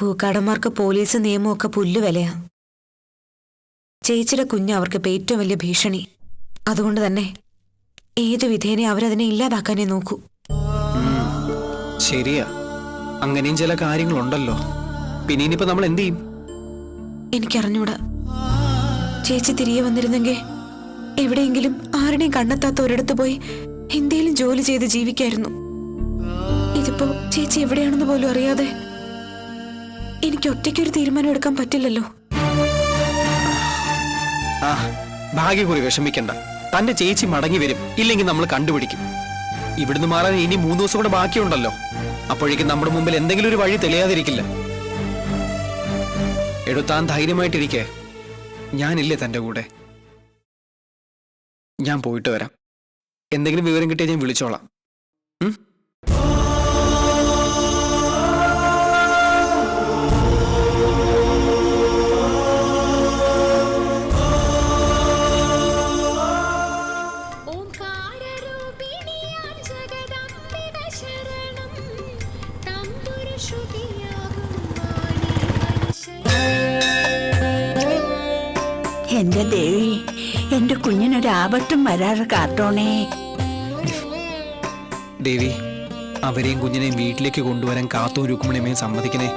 പൂക്കാടന്മാർക്ക് police നിയമമൊക്കെ പുല്ലുവിലയാ. ചേച്ചിയുടെ കുഞ്ഞ് അവർക്ക് ഏറ്റവും വലിയ ഭീഷണി. അതുകൊണ്ട് തന്നെ ഏത് വിധേനെ അവരതിനെ ഇല്ലാതാക്കാനേ നോക്കൂ. ശരിയാ, അങ്ങനെയും ചില കാര്യങ്ങളുണ്ടല്ലോ. പിന്നെ ഇനിയിപ്പോ നമ്മൾ എന്ത് ചെയ്യും? എനിക്കറിഞ്ഞൂടാ. ചേച്ചി തിരികെ വന്നിരുന്നെങ്കിൽ എവിടെയെങ്കിലും ആരുടെയും കണ്ണെത്താത്ത ഒരിടത്ത് പോയി എന്തേലും ജോലി ചെയ്ത് ജീവിക്കായിരുന്നു. ഇതിപ്പോ ചേച്ചി എവിടെയാണെന്ന് പോലും അറിയാതെ എനിക്ക് ഒറ്റയ്ക്കൊരു തീരുമാനം എടുക്കാൻ പറ്റില്ലല്ലോ. ഭാഗ്യക്കുറി വിഷമിക്കണ്ട. തന്റെ ചേച്ചി മടങ്ങി വരും, ഇല്ലെങ്കിൽ നമ്മൾ കണ്ടുപിടിക്കും. ഇവിടുന്ന് മാറാൻ ഇനി 3 ദിവസം കൂടെ ബാക്കിയുണ്ടല്ലോ. അപ്പോഴേക്കും നമ്മുടെ മുമ്പിൽ എന്തെങ്കിലും ഒരു വഴി തെളിയാതിരിക്കില്ല. എടുത്താൻ ധൈര്യമായിട്ടിരിക്കേ. ഞാനില്ലേ തന്റെ കൂടെ. ഞാൻ പോയിട്ട് വരാം. എന്തെങ്കിലും വിവരം കിട്ടിയാൽ ഞാൻ വിളിച്ചോളാം. എന്റെ ദേവി, എന്റെ കുഞ്ഞിനൊരാപത്തും വരാറ് കാത്തോണേ. ദേവി, അവരെയും കുഞ്ഞിനെയും വീട്ടിലേക്ക് കൊണ്ടുവരാൻ കാത്തു രുക്മിണിയമ്മയും സമ്മതിക്കണേ.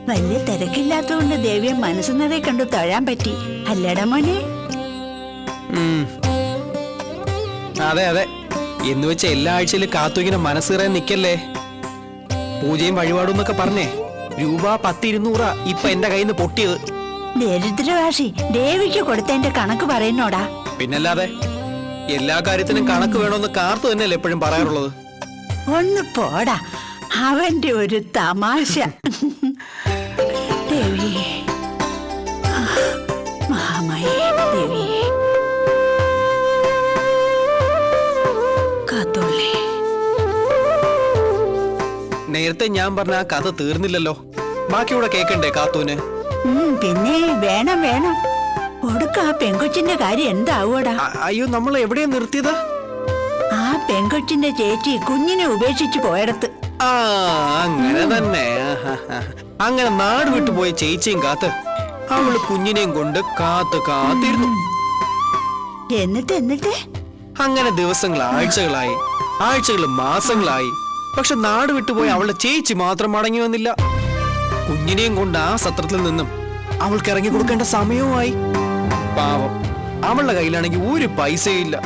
വലിയ തിരക്കില്ലാത്തതുകൊണ്ട് ദേവിയെ മനസ്സ് നിറയെ കണ്ടു തൊഴാൻ പറ്റി. അല്ലടാ മോനെ? അതെ അതെ, എന്ന് വെച്ച എല്ലാ ആഴ്ചയിലും കാത്തു ഇങ്ങനെ മനസ്സിറയാൻ നിക്കല്ലേ. പൂജയും വഴിപാടും എന്നൊക്കെ പറഞ്ഞേ രൂപ 10-200 ഇപ്പൊ എന്റെ കയ്യിൽ നിന്ന് പൊട്ടിയത്. ദരിദ്രവാസി, ദേവിക്ക് കൊടുത്തതിന്റെ കണക്ക് പറയുന്നോടാ. പിന്നല്ലാതെ എല്ലാ കാര്യത്തിനും കണക്ക് വേണമെന്ന് കാർത്തു തന്നെയല്ലേ എപ്പോഴും പറയാറുള്ളത്. ഒന്ന് പോടാ, അവന്റെ ഒരു തമാശ. ദേവി, മഹാമായി ദേവി, കാത്തോളേ. നേരത്തെ ഞാൻ പറഞ്ഞ ആ കഥ തീർന്നില്ലല്ലോ. ബാക്കിയൂടെ കേക്കണ്ടേ കാത്തൂന്? പിന്നെ വേണം വേണം. ഒടുക്ക ആ പെങ്കൊച്ചിന്റെ കാര്യം എന്താവൂടാ? അയ്യോ, നമ്മൾ എവിടെയാ നിർത്തിയത്? ആ പെങ്കൊച്ചിന്റെ ചേച്ചി കുഞ്ഞിനെ ഉപേക്ഷിച്ചു പോയടത്ത്. അങ്ങനെ തന്നെ. അങ്ങനെ നാട് വിട്ടുപോയ ചേച്ചിയും കാത്ത് അവള് കുഞ്ഞിനെയും കൊണ്ട് കാത്തിരുന്നു. എന്നിട്ട് അങ്ങനെ ദിവസങ്ങൾ ആഴ്ചകളായി, ആഴ്ചകൾ മാസങ്ങളായി. പക്ഷെ നാട് വിട്ടുപോയി അവളുടെ ചേച്ചി മാത്രം മടങ്ങി വന്നില്ല. കുഞ്ഞിനെയും കൊണ്ട് ആ സത്രത്തിൽ നിന്നും അവൾക്ക് ഇറങ്ങി കൊടുക്കേണ്ട സമയവുമായി. പാവം, അവളുടെ കയ്യിലാണെങ്കിൽ ഒരു പൈസയില്ല.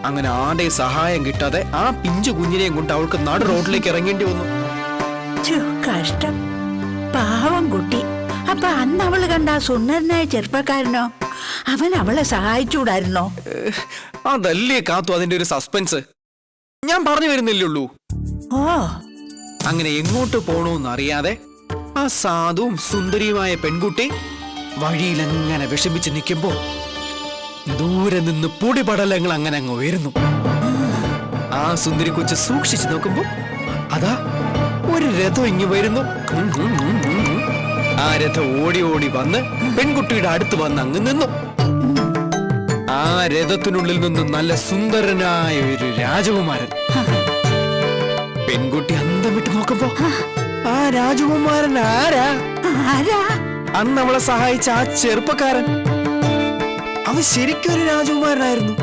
അങ്ങനെ ആരുടെയും സഹായം കിട്ടാതെ ആ പിഞ്ചു കുഞ്ഞിനെയും കൊണ്ട് അവൾക്ക് നാട് റോഡിലേക്ക് ഇറങ്ങേണ്ടി വന്നു. കഷ്ടം, പാവം കുട്ടി. അപ്പൊ അന്ന് അവള് കണ്ട ആ സുന്ദരനായ ചെറുപ്പക്കാരനോ? അവൻ അവളെ സഹായിച്ചൂടായിരുന്നോ? അതല്ലേ കാത്തു അതിന്റെ ഒരു സസ്പെൻസ്. ഞാൻ പറഞ്ഞു വരുന്നില്ലുള്ളൂ. ഓ, അങ്ങനെ എങ്ങോട്ട് പോണോന്ന് അറിയാതെ ആ സാധുവും സുന്ദരിയുമായ പെൺകുട്ടി വഴിയിലങ്ങനെ വിഷമിച്ച് നിൽക്കുമ്പോ ദൂരെ നിന്ന് പൊടിപടലങ്ങൾ അങ്ങനെ അങ്ങ് ഉയരുന്നു. ആ സുന്ദരി കൊച്ച് സൂക്ഷിച്ചു നോക്കുമ്പോ അതാ ഒരു രഥം ഇങ്ങ് വരുന്നു. ആ രഥം ഓടി ഓടി വന്ന് പെൺകുട്ടിയുടെ അടുത്ത് വന്ന് അങ്ങ് നിന്നു. ആ രഥത്തിനുള്ളിൽ നിന്ന് നല്ല സുന്ദരനായ ഒരു രാജകുമാരൻ. പെൺകുട്ടി അന്തം വിട്ട് നോക്കുമ്പോ ആ രാജകുമാരൻ ആരാ? അന്ന് അവളെ സഹായിച്ച ആ ചെറുപ്പക്കാരൻ. അവൻ ശരിക്കും ഒരു രാജകുമാരനായിരുന്നു.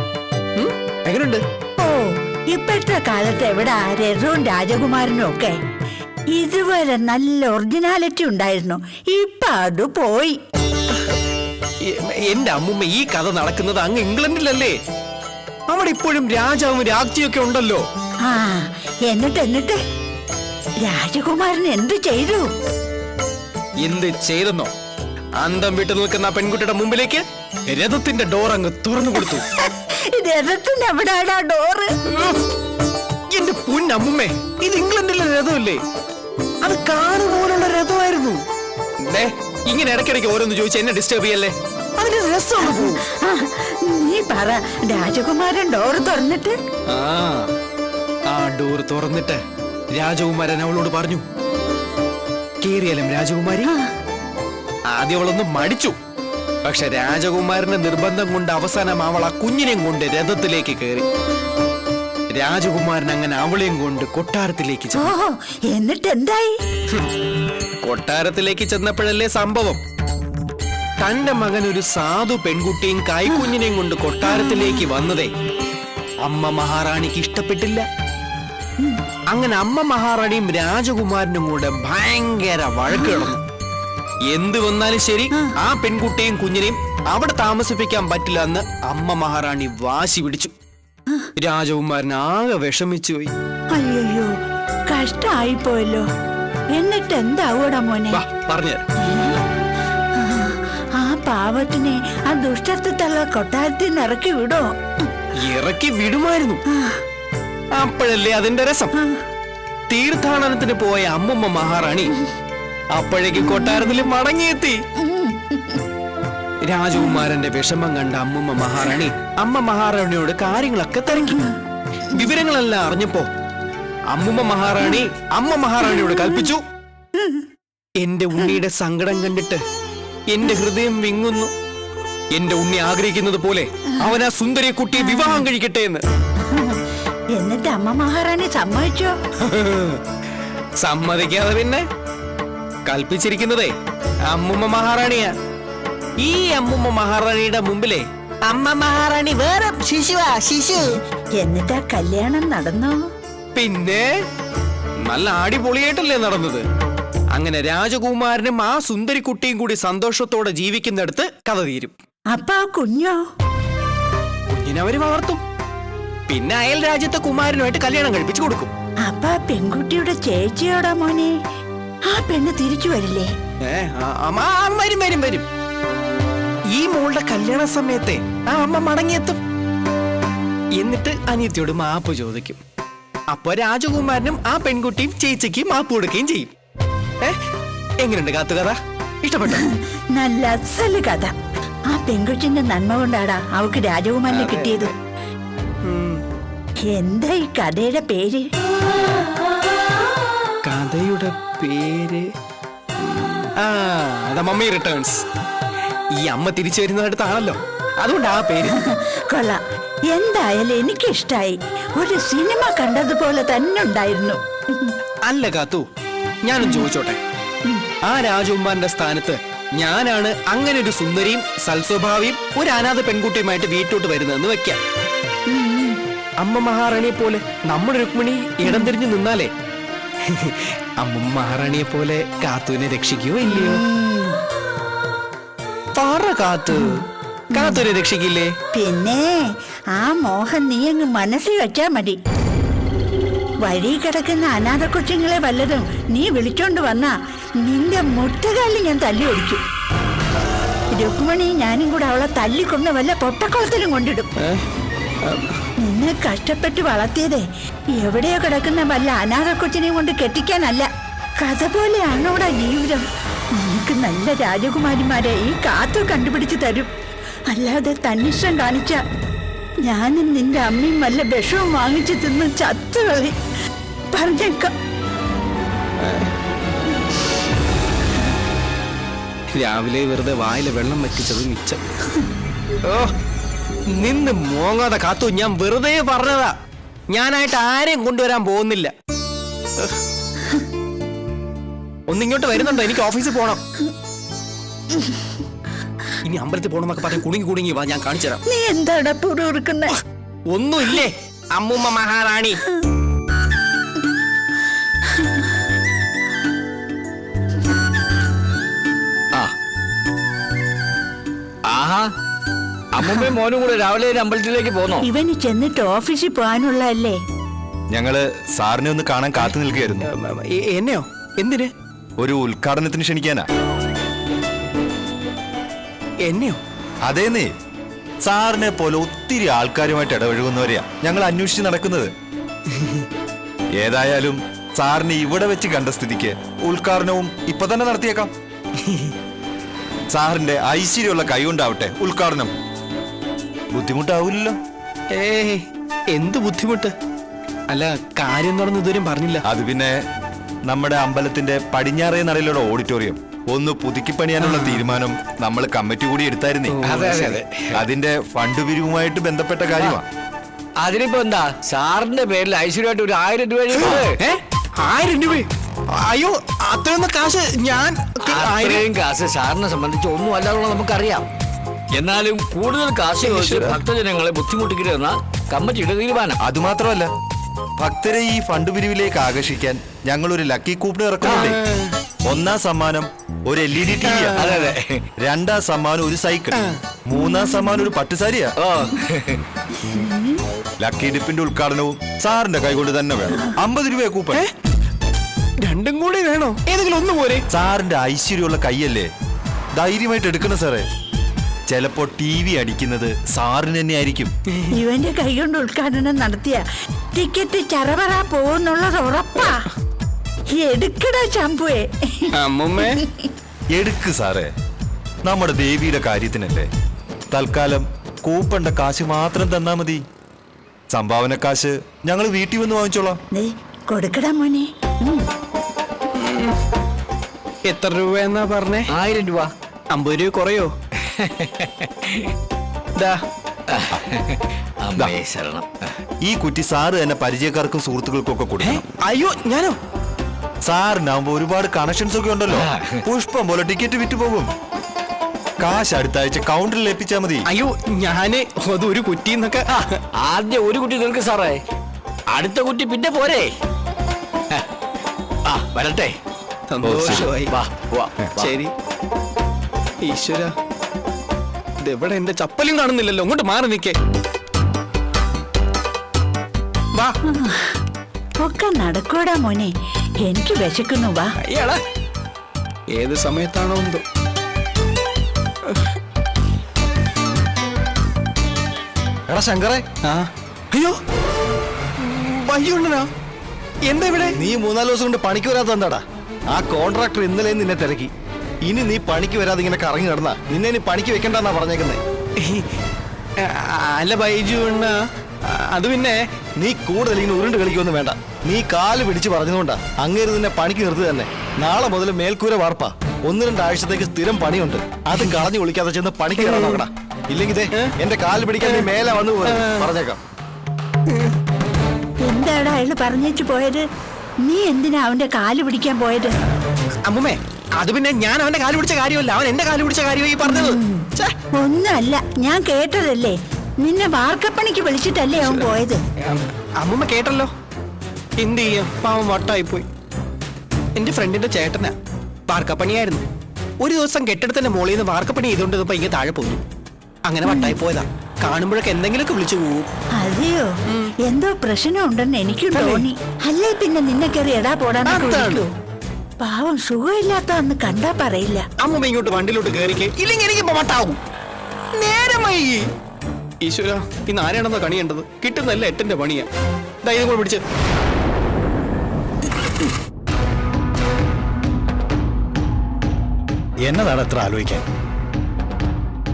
എങ്ങനെയുണ്ട്? ഓ, ഇപ്പോഴത്തെ കാലത്ത് എവിടെ രഥവും രാജകുമാരനും ഒക്കെ? ഇതുവരെ നല്ല ഒറിജിനാലിറ്റി ഉണ്ടായിരുന്നു, ഇപ്പൊ അത് പോയി. എന്റെ അമ്മുമ്മ, ഈ കഥ നടക്കുന്നത് അങ്ങ് ഇംഗ്ലണ്ടിലല്ലേ? അവിടെ ഇപ്പോഴും രാജാവും രാജ്ഞിയൊക്കെ ഉണ്ടല്ലോ. ആ, എന്നിട്ട് രാജകുമാരൻ എന്ത് ചെയ്തു? എന്ത് ചെയ്തെന്നോ? അന്തം വിട്ടു നിൽക്കുന്ന പെൺകുട്ടിയുടെ മുമ്പിലേക്ക് രഥത്തിന്റെ ഡോർ അങ്ങ് തുറന്നു കൊടുത്തു. രഥത്തിന് എവിടാടാ ഡോറ്? എന്റെ പൊന്നമ്മുമ്മേ, ഇത് ഇംഗ്ലണ്ടിലെ രഥമല്ലേ? അത് കാറ് പോലുള്ള രഥമായിരുന്നു. ഇങ്ങനെ ഇടയ്ക്കിടയ്ക്ക് ഓരോന്ന് ചോദിച്ച് എന്നെ ഡിസ്റ്റർബ് ചെയ്യല്ലേ. അതിന്റെ രസം പോവും. നീ പറ, രാജകുമാരൻ ഡോറ് തുറന്നിട്ട്? ആ ഡോർ തുറന്നിട്ട് രാജകുമാരൻ അവളോട് പറഞ്ഞു, കേറിയാലും രാജകുമാരി. ആദ്യം അവളൊന്ന് മടിച്ചു. പക്ഷെ രാജകുമാരന്റെ നിർബന്ധം കൊണ്ട് അവസാനം അവൾ ആ കുഞ്ഞിനെയും കൊണ്ട് രഥത്തിലേക്ക് കയറി. രാജകുമാരൻ അങ്ങനെ അവളെയും കൊണ്ട് കൊട്ടാരത്തിലേക്ക് ചെന്നു. ഓ എന്നിട്ട് എന്തായി? കൊട്ടാരത്തിലേക്ക് ചെന്നപ്പോഴല്ലേ സംഭവം. തന്റെ മകൻ ഒരു സാധു പെൺകുട്ടിയും കൈക്കുഞ്ഞിനെയും കൊണ്ട് കൊട്ടാരത്തിലേക്ക് വന്നതേ അമ്മ മഹാറാണിക്ക് ഇഷ്ടപ്പെട്ടില്ല. അങ്ങനെ അമ്മ മഹാറാണിയും രാജകുമാരനും കൂടെ ഭയങ്കര വഴക്ക് കിടന്നു. എന്ത് വന്നാലും ശരി ആ പെൺകുട്ടിയും കുഞ്ഞിനെയും അവിടെ താമസിപ്പിക്കാൻ പറ്റില്ല എന്ന് അമ്മ മഹാറാണി വാശി പിടിച്ചു. രാജകുമാരൻ ആകെ വിഷമിച്ചു പോയി. അയ്യോ കഷ്ടായി പോയല്ലോ. എന്നിട്ട് എന്താവൂടാ മോനെ? പറഞ്ഞുതരാം. ആ പാവത്തിനെ ആ ദുഷ്ടത്തുള്ള കൊട്ടാരത്തിൽ നിന്ന് ഇറക്കി വിടോ? ഇറക്കി വിടുമായിരുന്നു. അപ്പോഴല്ലേ അതിന്റെ രസം. തീർത്ഥാടനത്തിന് പോയ അമ്മുമ്മ മഹാറാണി അപ്പോഴേക്ക് കൊട്ടാരത്തിൽ മടങ്ങിയെത്തി. രാജകുമാരന്റെ വിഷമം കണ്ട അമ്മുമ്മ മഹാറാണി അമ്മ മഹാറാണിയോട് കാര്യങ്ങളൊക്കെ തിരക്കി. വിവരങ്ങളെല്ലാം അറിഞ്ഞപ്പോ അമ്മുമ്മ മഹാറാണി അമ്മ മഹാറാണിയോട് കൽപ്പിച്ചു, എന്റെ ഉണ്ണിയുടെ സങ്കടം കണ്ടിട്ട് എന്റെ ഹൃദയം വിങ്ങുന്നു. എന്റെ ഉണ്ണി ആഗ്രഹിക്കുന്നത് പോലെ അവൻ ആ സുന്ദരി കുട്ടിയെ വിവാഹം കഴിക്കട്ടെ എന്ന്. എന്നിട്ട് അമ്മ മഹാറാണി സമ്മതിച്ചോ? സമ്മതിക്കാതെ പിന്നെ? കൽപ്പിച്ചിരിക്കുന്നതേ അമ്മുമ്മ മഹാറാണിയാ. ഈ അമ്മുമ്മ മഹാറാണിയുടെ മുമ്പിലെ അമ്മ മഹാറാണി വേറെ ശിശുവാ, ശിശു. എന്നിട്ടാ കല്യാണം നടന്നോ? പിന്നെ നല്ല അടിപൊളിയായിട്ടല്ലേ നടന്നത്. അങ്ങനെ രാജകുമാരനും ആ സുന്ദരി കുട്ടിയും കൂടി സന്തോഷത്തോടെ ജീവിക്കുന്നിടത്ത് കഥ തീരും. അപ്പൊ ആ കുഞ്ഞോ? കുഞ്ഞിനെ അവര് വളർത്തും. പിന്നെ അയൽ രാജ്യത്തെ കുമാരനുമായിട്ട് കല്യാണം കഴിപ്പിച്ചു കൊടുക്കും. അപ്പൊ ആ പെൺകുട്ടിയുടെ ചേച്ചിയോടാ മോനെ? ആ പെണ്ണ് തിരിച്ചു വരില്ലേ? വരും വരും വരും. ഈ മോളുടെ കല്യാണ സമയത്തെ ആ അമ്മ മടങ്ങിയെത്തും. എന്നിട്ട് അനിയത്തിയോട് മാപ്പ് ചോദിക്കും. അപ്പൊ രാജകുമാരനും ആ പെൺകുട്ടിയും ചേച്ചിക്ക് മാപ്പ് കൊടുക്കുകയും ചെയ്യും. എങ്ങനെയുണ്ട് കാത്തുകഥ? ഇഷ്ടപ്പെട്ടോ? നല്ല അസല് കഥ. ആ പെൺകുട്ടിന്റെ നന്മ കൊണ്ടാടാ അവക്ക് രാജകുമാരനെ കിട്ടിയത്. എന്താ ഈ കഥയുടെ പേര്? കഥയുടെ പേര് മമ്മി റിട്ടേൺസ്. ഈ അമ്മ തിരിച്ചു വരുന്നിടത്താണല്ലോ, അതുകൊണ്ട് ആ പേര്. കൊള്ളാം. എന്തായാലും എനിക്കിഷ്ടായി. ഒരു സിനിമ കണ്ടതുപോലെ തന്നെ ഉണ്ടായിരുന്നു. അല്ല കാത്തു, ഞാനും ചോദിച്ചോട്ടെ, ആ രാജകുമാരന്റെ സ്ഥാനത്ത് ഞാനാണ് അങ്ങനെ ഒരു സുന്ദരിയും സൽസ്വഭാവിയും ഒരു അനാഥ പെൺകുട്ടിയുമായിട്ട് വീട്ടോട്ട് വരുന്നതെന്ന് വെക്കാം. അമ്മ മഹാറാണിയെ പോലെ നമ്മുടെ രുക്മിണി ഇടം തിരിഞ്ഞു നിന്നാലേ അമ്മ മഹാറാണിയെ പോലെ കാത്തുവിനെ രക്ഷിക്കുകയോ ഇല്ലയോ? പറ കാത്തു, കാത്തുവിനെ രക്ഷിക്കില്ലേ? പിന്നെ ആ മോഹൻ നീ അങ്ങ് മനസ്സിൽ വെച്ചാ മതി. വഴി കിടക്കുന്ന അനാഥ കൊച്ചുങ്ങളെ വല്ലതും നീ വിളിച്ചോണ്ട് വന്നാ നിന്റെ മുട്ടുകാലിൽ ഞാൻ തല്ലി ഓടിക്കും. രുക്മിണി ഞാനും കൂടെ അവളെ തല്ലിക്കൊണ്ട വല്ല പൊട്ടക്കുളത്തിലും കൊണ്ടിടും. നിന്നെ കഷ്ടപ്പെട്ട് വളർത്തിയതേ എവിടെയോ കിടക്കുന്ന വല്ല അനാഥ കൊച്ചിനെയും കൊണ്ട് കെട്ടിക്കാനല്ല. കഥ പോലെയാണോടാ ജീവിതം. നിനക്ക് നല്ല രാജകുമാരിമാരെ ഈ കാത്തു കണ്ടുപിടിച്ച് തരും. അല്ലാതെ തന്നിഷ്ടം കാണിച്ച ഞാനും നിന്റെ അമ്മയും വല്ല വിഷവും വാങ്ങിച്ചു തിന്ന് ചത്തുകളി. പറഞ്ഞേക്കാം. രാവിലെ വെറുതെ വായിലെ വെള്ളം വറ്റിച്ചത് മിച്ചം. ഓ, നിന്ന് മോങ്ങാതെ കാത്തു, ഞാൻ വെറുതെ പറഞ്ഞതാ. ഞാനായിട്ട് ആരെയും കൊണ്ടുവരാൻ പോകുന്നില്ല. ഒന്നിങ്ങോട്ട് വരുന്നുണ്ടോ? എനിക്ക് ഓഫീസിൽ പോണം. ഇനി അമ്പലത്തിൽ പോണെന്നൊക്കെ പറഞ്ഞ് കുടുങ്ങി വാ, ഞാൻ കാണിച്ചു തരാം. നീ എന്താടാ പുറകുറുക്കുന്നേ? ഒന്നുമില്ലേ അമ്മുമ്മ മഹാറാണി. ആഹാ, അമ്മുമ്മയും മോനും കൂടെ രാവിലെ അമ്പലത്തിലേക്ക് പോന്നോ? ഇവന് ചെന്നിട്ട് ഓഫീസിൽ പോകാനുള്ളതല്ലേ? ഞങ്ങള് സാറിനെ ഒന്ന് കാണാൻ കാത്തു നിൽക്കുകയായിരുന്നു. എന്നെയോ? എന്തിന്? ഒരു ഉദ്ഘാടനത്തിന് ക്ഷണിക്കാനാ. എന്നെയോ? അതേന്നേ, സാറിനെ പോലെ ഒത്തിരി ആൾക്കാരുമായിട്ട് ഇടപഴകുന്നവരെയാ ഞങ്ങൾ അന്വേഷിച്ച് നടക്കുന്നത്. ഏതായാലും സാറിനെ ഇവിടെ വെച്ച് കണ്ട സ്ഥിതിക്ക് ഉദ്ഘാടനവും ഇപ്പൊ തന്നെ നടത്തിയേക്കാം. സാറിന്റെ ഐശ്വര്യമുള്ള കൈ കൊണ്ടാവട്ടെ ഉദ്ഘാടനം. ബുദ്ധിമുട്ടാവില്ലല്ലോ? എന്ത് ബുദ്ധിമുട്ട്? അല്ല, കാര്യം നടന്ന് ഇതുവരെയും പറഞ്ഞില്ല. അത് പിന്നെ നമ്മുടെ അമ്പലത്തിന്റെ പടിഞ്ഞാറേ നടയിലുള്ള ഓഡിറ്റോറിയം ഒന്ന് പുതുക്കി പണിയാനുള്ള തീരുമാനം നമ്മൾ കമ്മിറ്റി കൂടി എടുത്തായിരുന്നേ. അതെ അതെ അതെ. അതിന്റെ ഫണ്ട് പിരിവുമായിട്ട് ബന്ധപ്പെട്ട കാര്യമാണ്. അതിനിപ്പോ എന്താ, സാറിന്റെ പേരിൽ ഐശ്വര്യമായിട്ട് ഒരു 1000 രൂപ എഴുതിയത്. 1000 രൂപ? അയ്യോ, അത്രയൊന്നും കാശ് ഞാൻ അത്രയും കാശ് സാറിനെ സംബന്ധിച്ച് ഒന്നും അല്ലാതുള്ള നമുക്കറിയാം. എന്നാലും കൂടുതൽ കാശ് ചോദിച്ച് ഭക്തജനങ്ങളെ ബുദ്ധിമുട്ടിക്കരുതെന്ന കമ്മിറ്റിയുടെ തീരുമാനം. അതുമാത്രമല്ല, ഭക്തരെ ഈ ഫണ്ട് പിരിവിലേക്ക് ആകർഷിക്കാൻ ഞങ്ങൾ ഒരു ലക്കി കൂപ്പൺ ഇറക്കുന്നുണ്ട്. 1ാം സമ്മാനം ഒരു LED TV, അതെ അതെ. 2ാം സമ്മാനം ഒരു സൈക്കിൾ, 3ാം സമ്മാനം ഒരു പട്ടുസാരിയാ. ഓ, ലക്കി ഡിപ്പിന്റെ ഉദ്ഘാടനവും സാറിന്റെ കൈകൊണ്ട് തന്നെ വേണം. 50 രൂപ കൂപ്പൺ. രണ്ടും കൂടി വേണോ? ഏതെങ്കിലും ഒന്ന് പോരെ? സാറിന്റെ ഐശ്വര്യമുള്ള കൈയല്ലേ, ധൈര്യമായിട്ട് എടുക്കണം സാറേ. ചിലപ്പോ TV അടിക്കുന്നത് സാറിന് തന്നെ ആയിരിക്കും. ഇവന്റെ കൈ കൊണ്ട് ഉദ്ഘാടനം നടത്തിയ ടിക്കറ്റ് ചറവറ പോകുന്നുള്ളത് ഉറപ്പാ. എടുക്കടാ ചമ്പുവേ. അമ്മൂമ്മേ, എടുക്ക് സാറേ, നമ്മുടെ ദേവിയുടെ കാര്യത്തിനല്ലേ. തൽക്കാലം കൂപ്പണ്ട കാശ് മാത്രം തന്നാ മതി. സംഭാവന കാശ് ഞങ്ങൾ വീട്ടിൽ വന്ന് വാങ്ങിച്ചോളാം. ദേ, കൊടുക്കടാ മോനെ. എത്ര രൂപ എന്നാ പറഞ്ഞേ? 1000 രൂപ. 50 രൂപ കുറയോ? ദാ, അമ്മേ ശരണം. ഈ കുറ്റി സാറ് തന്നെ പരിചയക്കാർക്കും സുഹൃത്തുക്കൾക്കും ഒക്കെ കൊടുക്കണം. അയ്യോ ഞാനോ? സാറിനാവുമ്പോ ഒരുപാട് കണക്ഷൻസ് ഒക്കെ ഉണ്ടല്ലോ. പുഷ്പം പോലെ ടിക്കറ്റ് വിറ്റ് പോകും. കാശ് അടുത്ത ആഴ്ച കൗണ്ടറിൽ ഏൽപ്പിച്ചാ മതി. അയ്യോ, ഞാന് അത് ഒരു കുറ്റിന്നൊക്കെ. ആദ്യം ഒരു കുട്ടി തീർക്ക് സാറേ, അടുത്ത കുട്ടി പിന്നെ പോരെ. ആ വരട്ടെ. സന്തോഷമായി. വാ, വാ, വാ. ശരി. ഈശ്വര, ഇതെവിടെ എന്റെ ചപ്പലും കാണുന്നില്ലല്ലോ. അങ്ങോട്ട് മാറി നിക്കേ. വാ. ഒക്കെ നടക്കൂടാ മോനെ, എനിക്ക് വിശക്കുന്നു. വാ. അയ്യാടാ, ഏത് സമയത്താണോ എന്തോ. എടാ ശങ്കറെ, അയ്യോ, വയ്യുണ്ടനാ. എന്താ ഇവിടെ? നീ 3-4 ദിവസം കൊണ്ട് പണിക്ക് വരാത്ത എന്താടാ? ആ കോൺട്രാക്ടർ ഇന്നലെ നിന്നെ തിരക്കി. ഇനി നീ പണിക്ക് വരാതെ ഇങ്ങനെ കറങ്ങി നടന്നാ നിന്നെ ഇനി പണിക്ക് വെക്കണ്ടെന്നാ പറഞ്ഞേക്കുന്നേ. അല്ല ബൈജു അണ്ണ, അത് പിന്നെ നീ കൂടുതൽ ഇങ്ങനെ ഉരുണ്ട് കളിക്കൊന്നും വേണ്ട. നീ കാല് പിടിച്ച് പറഞ്ഞതുകൊണ്ടാ അങ്ങേര് നിന്നെ പണിക്ക് നിർത്തി തന്നെ. നാളെ മുതൽ മേൽക്കൂര വാർപ്പാ. 1-2 ആഴ്ചത്തേക്ക് സ്ഥിരം പണിയുണ്ട്. അത് കളഞ്ഞു വിളിക്കാതെ ചെന്ന് പണിക്ക് കയറാൻ നോക്കടാ. ഇല്ലെങ്കിൽ എന്റെ കാല് പിടിക്കാൻ നീ മേലെ വന്നു പറഞ്ഞേക്കാം. എന്താടാ അയാള് പറഞ്ഞേച്ചു പോയത്? നീ എന്തിനാ അവന്റെ കാല് പിടിക്കാൻ പോയത്? അമ്മുമ്മേ, അത് പിന്നെ ഞാൻ അവന്റെ കാല് പിടിച്ച കാര്യമല്ല, അവൻ എന്റെ കാല് പിടിച്ച കാര്യമായി പറഞ്ഞത്. ഒന്നുമല്ല, ഞാൻ കേട്ടതല്ലേ. നിന്നെ വാർക്കപ്പണിക്ക് വിളിച്ചിട്ടല്ലേ അവൻ പോയത്. അമ്മുമ്മ കേട്ടല്ലോ. എന്ത് ചെയ്യാം, പാവം വട്ടായി പോയി. എന്റെ ഫ്രണ്ടിന്റെ ചേട്ടനാ, വാർക്കപ്പണിയായിരുന്നു. ഒരു ദിവസം കെട്ടിടത്തിന്റെ മോളിൽ നിന്ന് വാർക്കപ്പണി ചെയ്തുകൊണ്ടിരുന്നപ്പോ ഇങ്ങനെ താഴെ പോന്നു. അങ്ങനെ വട്ടായി പോയതാ. കാണുമ്പോഴൊക്കെ എന്തെങ്കിലുമൊക്കെ വിളിച്ചു പോവും. അതെയോ? എന്തോ പ്രശ്നം ഉണ്ടെന്ന് എനിക്കും തോന്നി. അല്ലേ പിന്നെ നിന്നെ കയറി എടാ പോടാന്ന് വിളിക്കൂ. പാവം സുഖമില്ലാത്തന്ന് കണ്ടാ പറയില്ല. അമ്മുമ്മ ഇങ്ങോട്ട് വണ്ടിയിലോട്ട് കയറിക്കേ, ഇല്ലെങ്കിൽ എനിക്ക് വട്ടാവും. നേരമായി. ഈശ്വര, ഇന്ന് ആരാണെന്നോ കണിയേണ്ടത്. കിട്ടുന്നല്ല 8ന്റെ പണിയാ. ഇതും കൂടെ പിടിച്ച്. എന്നതാണ് എത്ര ആലോചിക്കാൻ?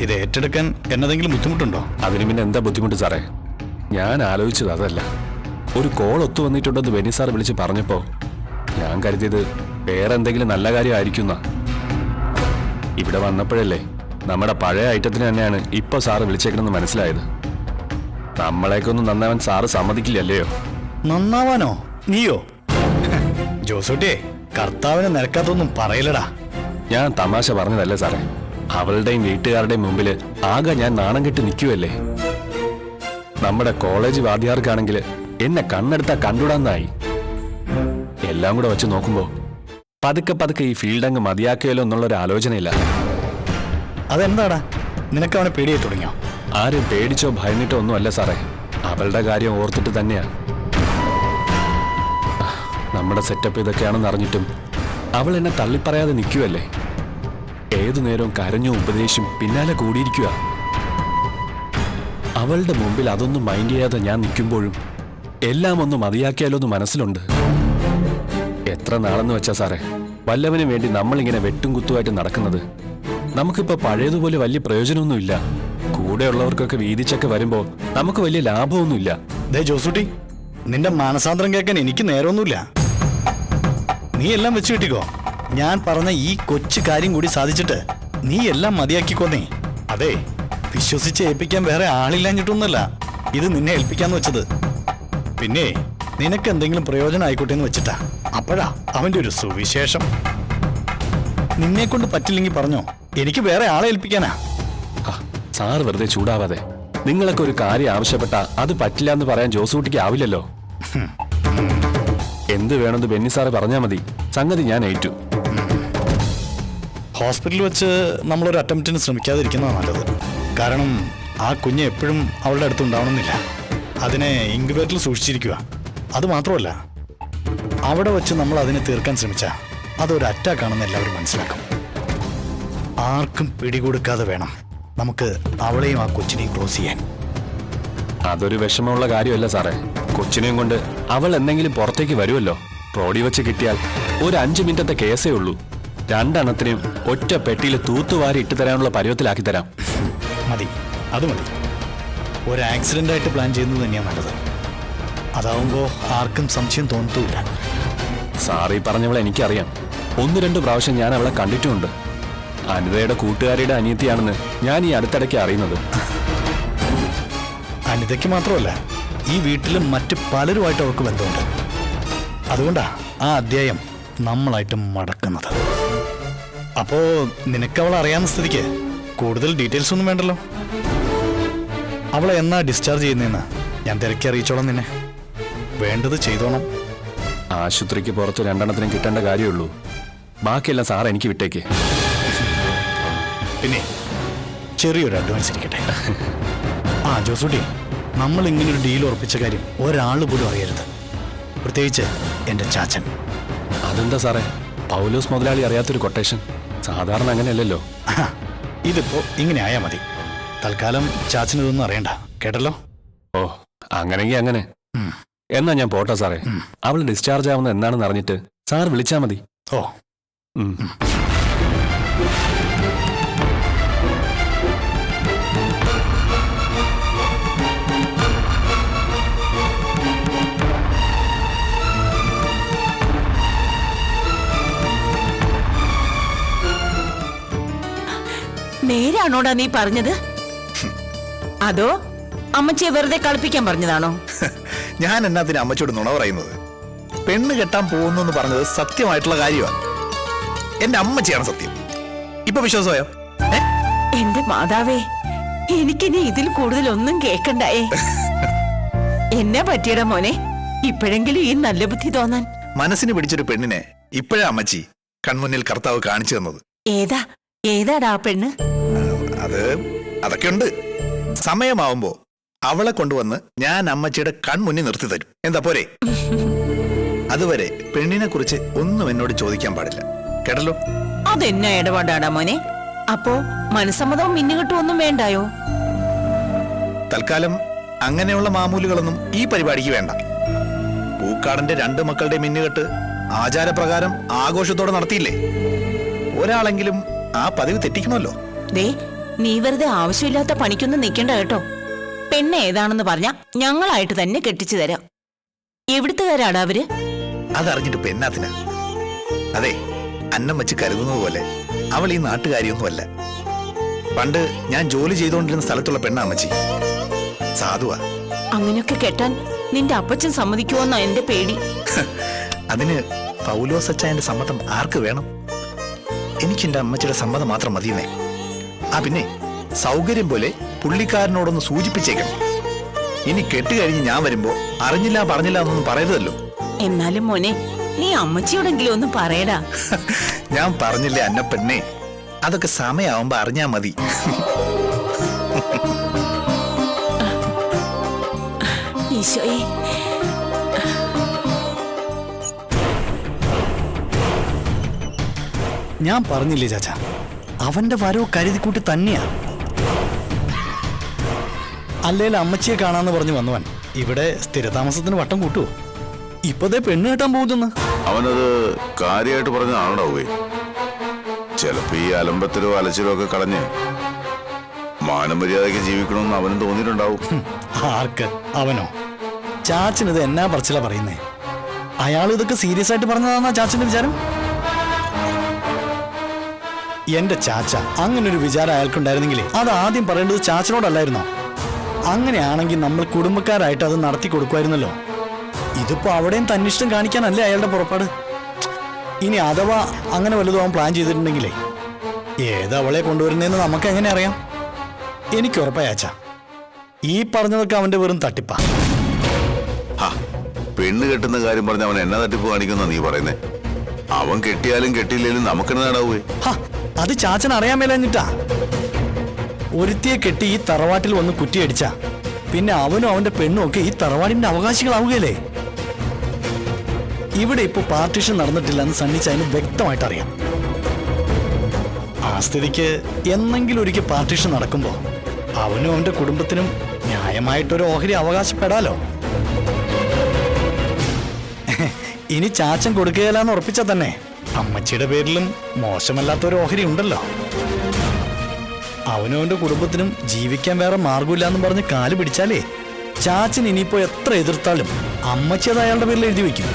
ഇത് ഏറ്റെടുക്കാൻ എന്നതെങ്കിലും ബുദ്ധിമുട്ടുണ്ടോ? അതിന് പിന്നെ എന്താ ബുദ്ധിമുട്ട് സാറേ? ഞാൻ ആലോചിച്ചത് അതല്ല. ഒരു കോൾ ഒത്തു വന്നിട്ടുണ്ടെന്ന് ബെന്നി സാർ വിളിച്ച് പറഞ്ഞപ്പോ ഞാൻ കരുതിയത് വേറെ എന്തെങ്കിലും നല്ല കാര്യമായിരിക്കുന്ന. ഇവിടെ വന്നപ്പോഴല്ലേ നമ്മുടെ പഴയ ഐറ്റത്തിന് തന്നെയാണ് ഇപ്പൊ സാറ് വിളിച്ചേക്കണമെന്ന് മനസ്സിലായത്. നമ്മളേക്കൊന്നും നന്നാവാൻ സാറ് സമ്മതിക്കില്ലല്ലയോ? നന്നാവാനോ? നീയോ? ജോസൂട്ടിയെ, കർത്താവിനെ നിരക്കാത്തൊന്നും പറയില്ലടാ. ഞാൻ തമാശ പറഞ്ഞതല്ലേ സാറേ. അവളുടെയും വീട്ടുകാരുടെയും മുമ്പിൽ ആകെ ഞാൻ നാണം കെട്ട് നിൽക്കുവല്ലേ. നമ്മുടെ കോളേജ് വാദ്യാർക്കാണെങ്കിൽ എന്നെ കണ്ണെടുത്താ കണ്ടുടാന്നായി. എല്ലാം കൂടെ വെച്ച് നോക്കുമ്പോ പതുക്കെ പതുക്കെ ഈ ഫീൽഡ് അങ്ങ് മതിയാക്കിയല്ലോ എന്നുള്ളൊരു ആലോചനയില്ല. അതെന്താടാ, നിനക്ക് അവനെ പേടിയായി തുടങ്ങിയോ? ആരും പേടിച്ചോ ഭയന്നിട്ടോ ഒന്നും അല്ല സാറേ. അവളുടെ കാര്യം ഓർത്തിട്ട് തന്നെയാ. നമ്മുടെ സെറ്റപ്പ് ഇതൊക്കെയാണെന്ന് അറിഞ്ഞിട്ടും അവൾ എന്നെ തള്ളിപ്പറയാതെ നിൽക്കുവല്ലേ. ഏതു നേരവും കരഞ്ഞു ഉപദേശിച്ചും പിന്നാലെ കൂടിയിരിക്കുക. അവളുടെ മുമ്പിൽ അതൊന്നും മൈൻഡ് ചെയ്യാതെ ഞാൻ നിൽക്കുമ്പോഴും എല്ലാം ഒന്ന് മതിയാക്കിയാലോ എന്ന് മനസ്സിലുണ്ട്. എത്ര നാളെന്ന് വെച്ചാ സാറേ വല്ലവനും വേണ്ടി നമ്മളിങ്ങനെ വെട്ടും കുത്തുമായിട്ട് നടക്കുന്നത്. നമുക്കിപ്പോ പഴയതുപോലെ വലിയ പ്രയോജനമൊന്നുമില്ല. കൂടെയുള്ളവർക്കൊക്കെ വീതിച്ചൊക്കെ വരുമ്പോ നമുക്ക് വലിയ ലാഭമൊന്നുമില്ല. ദേ ജോസൂട്ടി, നിന്റെ മാനസാന്തരം കേൾക്കാൻ എനിക്ക് നേരമൊന്നുമില്ല. നീ എല്ലാം വെച്ച് കിട്ടിക്കോ. ഞാൻ പറഞ്ഞ ഈ കൊച്ചു കാര്യം കൂടി സാധിച്ചിട്ട് നീ എല്ലാം മതിയാക്കിക്കോന്നേ. അതെ, വിശ്വസിച്ച് ഏൽപ്പിക്കാൻ വേറെ ആളില്ലാഞ്ഞിട്ടൊന്നുമല്ല ഇത് നിന്നെ ഏൽപ്പിക്കാന്ന് വെച്ചത്. പിന്നെ നിനക്ക് എന്തെങ്കിലും പ്രയോജനം ആയിക്കോട്ടെ എന്ന് വെച്ചിട്ടാ. അപ്പോഴാ അവന്റെ ഒരു സുവിശേഷം. നിന്നെ കൊണ്ട് പറ്റില്ലെങ്കിൽ പറഞ്ഞോ, എനിക്ക് വേറെ ആളെ ഏൽപ്പിക്കാനാ. സാർ വെറുതെ ചൂടാവാതെ. നിങ്ങളൊക്കെ ഒരു കാര്യം ആവശ്യപ്പെട്ട അത് പറ്റില്ല എന്ന് പറയാൻ ജോസൂട്ടിക്ക് ആവില്ലല്ലോ. എന്ത് വേണമെന്ന് ബെന്നി സാറ് പറഞ്ഞാൽ മതി, സംഗതി ഞാൻ ഏറ്റു. ഹോസ്പിറ്റലിൽ വെച്ച് നമ്മളൊരു അറ്റംപ്റ്റിന് ശ്രമിക്കാതിരിക്കുന്നതാണ് നല്ലത്. കാരണം ആ കുഞ്ഞ് എപ്പോഴും അവളുടെ അടുത്ത് ഉണ്ടാവണമെന്നില്ല. അതിനെ ഇൻക്യുബേറ്ററിൽ സൂക്ഷിച്ചിരിക്കുക. അത് മാത്രമല്ല, അവിടെ വെച്ച് നമ്മൾ അതിനെ തീർക്കാൻ ശ്രമിച്ചാൽ അതൊരു അറ്റാക്കാണെന്ന് എല്ലാവരും മനസ്സിലാക്കും. ആർക്കും പിടികൊടുക്കാതെ വേണം നമുക്ക് അവളെയും ആ കൊച്ചിനെയും ക്ലോസ് ചെയ്യാൻ. അതൊരു വിഷമമുള്ള കാര്യമല്ല സാറേ. കൊച്ചിനെയും കൊണ്ട് അവൾ എന്തെങ്കിലും പുറത്തേക്ക് വരുമല്ലോ. റോഡിൽ വെച്ച് കിട്ടിയാൽ ഒരു 5 മിനിറ്റത്തെ കേസേ ഉള്ളൂ. 2 എണ്ണത്തിനെയും ഒറ്റ പെട്ടിയിൽ തൂത്തുവാരി ഇട്ടു തരാനുള്ള പരുവത്തിലാക്കി തരാം. മതി, അത് മതി. ഒരു ആക്സിഡന്റ് ആയിട്ട് പ്ലാൻ ചെയ്യുന്നത് തന്നെയാണ് നല്ലത്. അതാവുമ്പോൾ ആർക്കും സംശയം തോന്നത്തുമില്ല. സാറ് ഈ പറഞ്ഞവളെ എനിക്കറിയാം. 1-2 പ്രാവശ്യം ഞാൻ അവളെ കണ്ടിട്ടുമുണ്ട്. അനിതയുടെ കൂട്ടുകാരിയുടെ അനിയത്തിയാണെന്ന് ഞാൻ ഈ അടുത്തിടയ്ക്ക് അറിയുന്നത്. അനിതയ്ക്ക് മാത്രമല്ല, ഈ വീട്ടിൽ മറ്റ് പലരുമായിട്ട് അവൾക്ക് ബന്ധമുണ്ട്. അതുകൊണ്ടാ ആ അധ്യായം നമ്മളായിട്ട് മടക്കുന്നത്. അപ്പോ നിനക്കവളെ അറിയാവുന്ന സ്ഥിതിക്ക് കൂടുതൽ ഡീറ്റെയിൽസ് ഒന്നും വേണ്ടല്ലോ. അവളെ എന്നാ ഡിസ്ചാർജ് ചെയ്യുന്നതെന്ന് ഞാൻ തിരക്കി അറിയിച്ചോളാം നിന്നെ. വേണ്ടത് ചെയ്തോണം. ആശുപത്രിക്ക് പുറത്ത് 2 എണ്ണത്തിനും കിട്ടേണ്ട കാര്യമുള്ളൂ. ബാക്കിയെല്ലാം സാർ എനിക്ക് വിട്ടേക്ക്. പിന്നെ ചെറിയൊരു അഡ്വാൻസ് ഇരിക്കട്ടെ. ആ ജോസൂട്ടി, നമ്മൾ ഇങ്ങനൊരു ഡീൽ ഉറപ്പിച്ച കാര്യം ഒരാൾ പോലും അറിയരുത്, പ്രത്യേകിച്ച് എൻ്റെ ചാച്ചൻ. അതെന്താ സാറേ, പൗലോസ് മുതലാളി അറിയാത്തൊരു കൊട്ടേഷൻ? സാധാരണ അങ്ങനെയല്ലല്ലോ. ഇതിപ്പോ ഇങ്ങനെ ആയാ മതി. തൽക്കാലം ചാച്ചൻ ഇതൊന്നും അറിയണ്ട, കേട്ടല്ലോ? ഓ, അങ്ങനെങ്കി അങ്ങനെ. എന്നാ ഞാൻ പോട്ടെ സാറേ. അവൾ ഡിസ്ചാർജ് ആവുന്ന എന്താണെന്ന് അറിഞ്ഞിട്ട് സാർ വിളിച്ചാ മതി. ഓ. നേരാണോടാ നീ പറഞ്ഞത്? അതോ അമ്മച്ചിയെ വെറുതെ കളിപ്പിക്കാൻ പറഞ്ഞതാണോ? ഞാൻ എന്നാത്തിന് അമ്മച്ചോട് നുണ പറയുന്നത്? പെണ്ണ് കെട്ടാൻ പോകുന്നു എന്ന് പറഞ്ഞത് സത്യമായിട്ടുള്ള കാര്യമാണ്. എന്റെ അമ്മച്ചിയാണ് സത്യം. ഇപ്പൊ വിശ്വാസമായോ? എന്റെ മാതാവേ, എനിക്കിനി ഇതിൽ കൂടുതൽ ഒന്നും കേക്കണ്ടായേ. എന്നെ പറ്റിയടാ മോനെ, ഇപ്പോഴെങ്കിലും ഈ നല്ല ബുദ്ധി തോന്നാൻ. മനസ്സിന് പിടിച്ചൊരു പെണ്ണിനെ ഇപ്പോഴാ അമ്മച്ചി കൺമുന്നിൽ കർത്താവ് കാണിച്ചു തന്നത്. ഏതാടാ ആ പെണ്ണ്? അതൊക്കെ ഉണ്ട്. സമയമാവുമ്പോ അവളെ കൊണ്ടുവന്ന് ഞാൻ അമ്മച്ചിയുടെ കൺമുന്നിൽ നിർത്തി തരും. എന്താ പോരെ? അതുവരെ പെണ്ണിനെ കുറിച്ച് ഒന്നും എന്നോട് ചോദിക്കാൻ പാടില്ല, കേട്ടല്ലോ? അതെന്നാ ഇടപാടാടാ മോനെ? അപ്പോ മനസ്സമ്മതവും മിന്നുകെട്ടും ഒന്നും വേണ്ടായോ? തൽക്കാലം അങ്ങനെയുള്ള മാമൂലുകളൊന്നും ഈ പരിപാടിക്ക് വേണ്ട. പൂക്കാടന്റെ 2 മക്കളുടെ മിന്നുകെട്ട് ആചാരപ്രകാരം ആഘോഷത്തോടെ നടത്തിയില്ലേ? ഒരാളെങ്കിലും ആ പതിവ് തെറ്റിക്കണമല്ലോ. ദേ, നീ വെറുതെ ആവശ്യമില്ലാത്ത പണിക്കൊന്നും നിൽക്കണ്ട കേട്ടോ. പെണ്ണ് ഏതാണെന്ന് പറഞ്ഞാ ഞങ്ങളായിട്ട് തന്നെ കെട്ടിച്ചു തരാം. എവിടുത്തുകാരാടാ അവര്? അതറിഞ്ഞിട്ട് പെണ്ണാത്തിന്. അതെ, അന്നം വെച്ച് കരുതുന്നത് പോലെ അവൾ ഈ നാട്ടുകാരിയൊന്നുമല്ല. പണ്ട് ഞാൻ ജോലി ചെയ്തുകൊണ്ടിരുന്ന സ്ഥലത്തുള്ള പെണ്ണാ അമ്മച്ചി. സാധുവാ. അങ്ങനെയൊക്കെ കെട്ടാൻ നിന്റെ അപ്പച്ചൻ സമ്മതിക്കുമോന്നാ എന്റെ പേടി. അതിന് പൗലോസ് അച്ചായന്റെ സമ്മതം ആർക്ക് വേണം? എനിക്ക് എന്റെ അമ്മച്ചിയുടെ സമ്മതം മാത്രം മതിയെന്നേ. പിന്നെ സൗകര്യം പോലെ പുള്ളിക്കാരനോടൊന്ന് സൂചിപ്പിച്ചേക്കണം. ഇനി കെട്ടുകഴിഞ്ഞ് ഞാൻ വരുമ്പോ അറിഞ്ഞില്ല പറഞ്ഞില്ല എന്നൊന്നും പറയരുതല്ലോ. എന്നാലും മോനെ, നീ അമ്മച്ചിയോടെങ്കിലും ഒന്ന് പറയടാ. ഞാൻ പറഞ്ഞില്ലേ അന്നപ്പെണ്ണേ, അതൊക്കെ സമയമാവുമ്പോ അറിഞ്ഞാ മതി. ഈശോയെ, ഞാൻ പറഞ്ഞില്ലേ ചാച്ച, അവന്റെ വരവ് കരുതിക്കൂട്ടി തന്നെയാ. അല്ലേലും അമ്മച്ചിയെ കാണാന്ന് പറഞ്ഞു വന്നവൻ ഇവിടെ സ്ഥിരതാമസത്തിന് വട്ടം കൂട്ടുവോ? ഇപ്പതേ പെണ്ണ് കെട്ടാൻ പോകുന്നു. അവനത് കാര്യമായിട്ട് പറഞ്ഞാണോടാവേ? ചിലപ്പോ ഈ അലമ്പത്തിലോ അലച്ചിലോ ഒക്കെ കളഞ്ഞ് മാനമര്യാദയ്ക്ക് ജീവിക്കണമെന്ന് അവനും തോന്നിയിട്ടുണ്ടാവും. ആർക്ക്? അവനോ? ചാച്ചനിത് എന്നാ പറച്ചിലാ പറയുന്നേ? അയാൾ ഇതൊക്കെ സീരിയസ് ആയിട്ട് പറഞ്ഞതാണെന്നാ ചാച്ചന്റെ വിചാരം? എന്റെ ചാച്ച അങ്ങനെ ഒരു വിചാരം അയാൾക്കുണ്ടായിരുന്നെങ്കിൽ അത് ആദ്യം പറയേണ്ടത് ചാച്ചനോടല്ലായിരുന്നോ? അങ്ങനെയാണെങ്കിൽ നമ്മൾ കുടുംബക്കാരായിട്ട് അത് നടത്തി കൊടുക്കുമായിരുന്നല്ലോ. ഇതിപ്പോ അവിടെയും തന്നിഷ്ടം കാണിക്കാനല്ലേ അയാളുടെ പുറപ്പാട്. ഇനി അഥവാ അങ്ങനെ വല്ലതും അവൻ പ്ലാൻ ചെയ്തിട്ടുണ്ടെങ്കിലേ ഏതവളെ കൊണ്ടുവരുന്നതെന്ന് നമുക്ക് എങ്ങനെ അറിയാം? എനിക്ക് ഉറപ്പായാച്ച ഈ പറഞ്ഞതൊക്കെ അവന്റെ വെറും തട്ടിപ്പാ. പെണ്ണ് കെട്ടുന്ന കാര്യം പറഞ്ഞ അവൻ എന്നെ തട്ടിപ്പ് കാണിക്കുന്ന നീ പറയുന്നേ? അവൻ കെട്ടിയാലും കെട്ടിയില്ലേലും നമുക്കെന്നെ നടാവേ? അത് ചാച്ചൻ അറിയാൻ മേലഞ്ഞിട്ടാ. ഒരുത്തിയെ കെട്ടി ഈ തറവാട്ടിൽ വന്ന് കുറ്റിയടിച്ച പിന്നെ അവനും അവന്റെ പെണ്ണും ഒക്കെ ഈ തറവാടിന്റെ അവകാശികളാവുകയല്ലേ? ഇവിടെ ഇപ്പൊ പാർട്ടീഷൻ നടന്നിട്ടില്ലെന്ന് സണ്ണിച്ചതിന് വ്യക്തമായിട്ട് അറിയാം. ആ സ്ഥിതിക്ക് എന്നെങ്കിലും ഒരിക്കൽ പാർട്ടീഷൻ നടക്കുമ്പോ അവനും അവന്റെ കുടുംബത്തിനും ന്യായമായിട്ടൊരു ഓഹരി അവകാശപ്പെടാലോ. ഇനി ചാച്ചൻ കൊടുക്കുകയില്ലെന്ന് ഉറപ്പിച്ചാൽ തന്നെ അമ്മച്ചിയുടെ പേരിലും മോശമല്ലാത്തൊരു ഓഹരി ഉണ്ടല്ലോ. അവനും അവന്റെ കുടുംബത്തിനും ജീവിക്കാൻ വേറെ മാർഗമില്ലാന്ന് പറഞ്ഞ് കാല് പിടിച്ചാലേ ചാച്ചൻ ഇനിയിപ്പോ എത്ര എതിർത്താലും അമ്മച്ചി അത് അയാളുടെ പേരിൽ എഴുതി വെക്കും.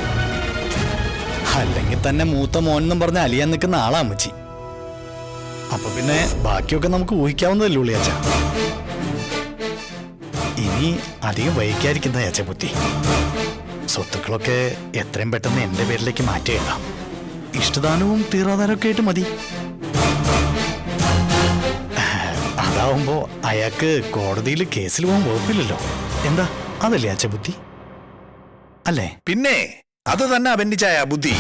അല്ലെങ്കിൽ തന്നെ മൂത്ത മോനെന്നും പറഞ്ഞ് അലിയാൻ നിൽക്കുന്ന ആളാ അമ്മച്ചി. അപ്പൊ പിന്നെ ബാക്കിയൊക്കെ നമുക്ക് ഊഹിക്കാവുന്നതല്ലേ ഉള്ളി അച്ഛ. ഇനി അധികം വൈകാതിരിക്കുന്ന അച്ഛ ബുദ്ധി. സ്വത്തുക്കളൊക്കെ എത്രയും പെട്ടെന്ന് എന്റെ പേരിലേക്ക് മാറ്റിയിടാം. ഇഷ്ടദാനവും തീറാദാനവും ഒക്കെ ആയിട്ട് മതി. അതാവുമ്പോ അയാൾക്ക് കോടതിയിൽ കേസിൽ പോകാൻ വകുപ്പില്ലല്ലോ. എന്താ അതല്ലേ അച്ഛ ബുദ്ധി അല്ലേ? പിന്നെ അത് തന്നെ അബന്ധിച്ചായ ബുദ്ധി.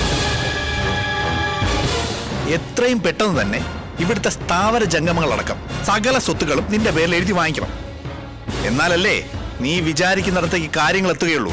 എത്രയും പെട്ടെന്ന് തന്നെ ഇവിടുത്തെ സ്ഥാവര ജംഗമങ്ങളടക്കം സകല സ്വത്തുക്കളും നിന്റെ പേരിൽ എഴുതി വാങ്ങിക്കണം. എന്നാലല്ലേ നീ വിചാരിക്കുന്നിടത്തേക്ക് കാര്യങ്ങൾ എത്തുകയുള്ളൂ.